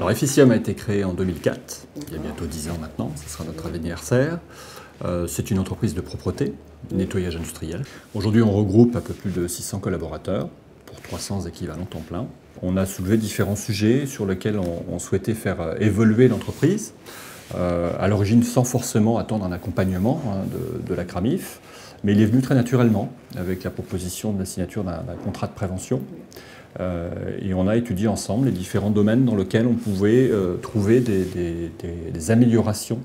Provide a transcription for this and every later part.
Alors Efficium a été créé en 2004, il y a bientôt 10 ans maintenant, ce sera notre anniversaire. C'est une entreprise de propreté, nettoyage industriel. Aujourd'hui, on regroupe un peu plus de 600 collaborateurs pour 300 équivalents temps plein. On a soulevé différents sujets sur lesquels on souhaitait faire évoluer l'entreprise, à l'origine sans forcément attendre un accompagnement de la CRAMIF, mais il est venu très naturellement avec la proposition de la signature d'un contrat de prévention. Et on a étudié ensemble les différents domaines dans lesquels on pouvait trouver des améliorations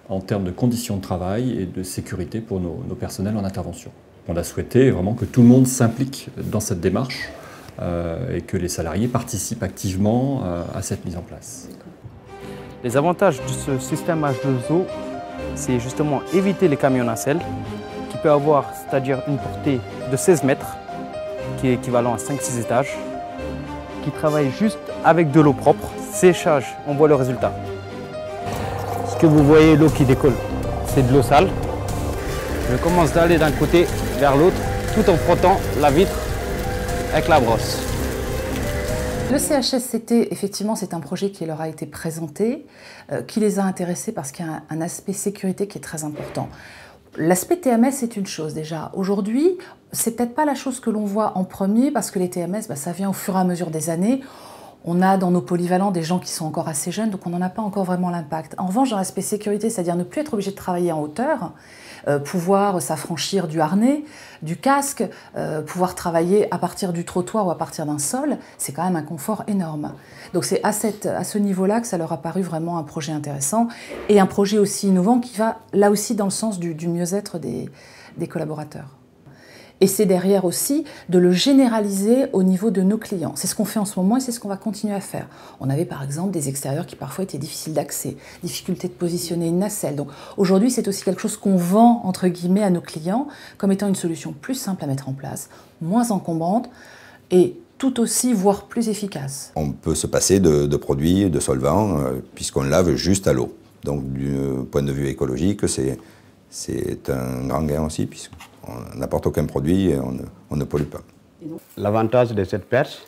en termes de conditions de travail et de sécurité pour nos personnels en intervention. On a souhaité vraiment que tout le monde s'implique dans cette démarche et que les salariés participent activement à cette mise en place. Les avantages de ce système H2O, c'est justement éviter les camions nacelles qui peut avoir, c'est-à-dire une portée de 16 mètres, qui est équivalent à 5-6 étages, qui travaille juste avec de l'eau propre. Séchage, on voit le résultat. Ce que vous voyez, l'eau qui décolle, c'est de l'eau sale. Je commence d'aller d'un côté vers l'autre, tout en frottant la vitre avec la brosse. Le CHSCT, effectivement, c'est un projet qui leur a été présenté, qui les a intéressés parce qu'il y a un aspect sécurité qui est très important. L'aspect TMS, c'est une chose déjà. Aujourd'hui, c'est peut-être pas la chose que l'on voit en premier parce que les TMS, ça vient au fur et à mesure des années. On a dans nos polyvalents des gens qui sont encore assez jeunes, donc on n'en a pas encore vraiment l'impact. En revanche, dans l'aspect sécurité, c'est-à-dire ne plus être obligé de travailler en hauteur, pouvoir s'affranchir du harnais, du casque, pouvoir travailler à partir du trottoir ou à partir d'un sol, c'est quand même un confort énorme. Donc c'est à ce niveau-là que ça leur a paru vraiment un projet intéressant et un projet aussi innovant qui va là aussi dans le sens du mieux-être des collaborateurs. Et c'est derrière aussi de le généraliser au niveau de nos clients. C'est ce qu'on fait en ce moment et c'est ce qu'on va continuer à faire. On avait par exemple des extérieurs qui parfois étaient difficiles d'accès, difficulté de positionner une nacelle. Donc aujourd'hui, c'est aussi quelque chose qu'on vend entre guillemets à nos clients comme étant une solution plus simple à mettre en place, moins encombrante et tout aussi, voire plus efficace. On peut se passer de produits, de solvants, puisqu'on lave juste à l'eau. Donc du point de vue écologique, c'est un grand gain aussi, puisqu'on n'apporte aucun produit et on ne pollue pas. L'avantage de cette perche,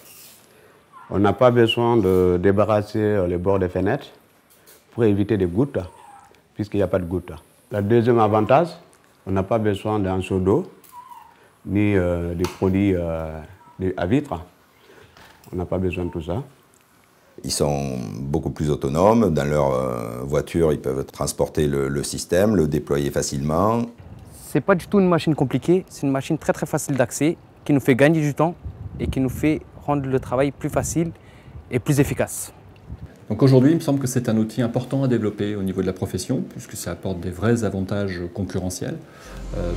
on n'a pas besoin de débarrasser les bords des fenêtres pour éviter des gouttes, puisqu'il n'y a pas de gouttes. Le deuxième avantage, on n'a pas besoin d'un seau d'eau, ni des produits à vitre. On n'a pas besoin de tout ça. Ils sont beaucoup plus autonomes. Dans leur voiture, ils peuvent transporter le système, le déployer facilement. C'est pas du tout une machine compliquée, c'est une machine très facile d'accès qui nous fait gagner du temps et qui nous fait rendre le travail plus facile et plus efficace. Donc aujourd'hui, il me semble que c'est un outil important à développer au niveau de la profession, puisque ça apporte des vrais avantages concurrentiels,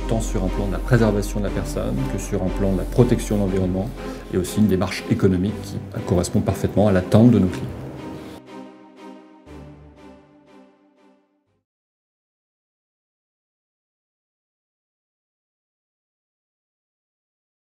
tant sur un plan de la préservation de la personne que sur un plan de la protection de l'environnement, et aussi une démarche économique qui correspond parfaitement à l'attente de nos clients.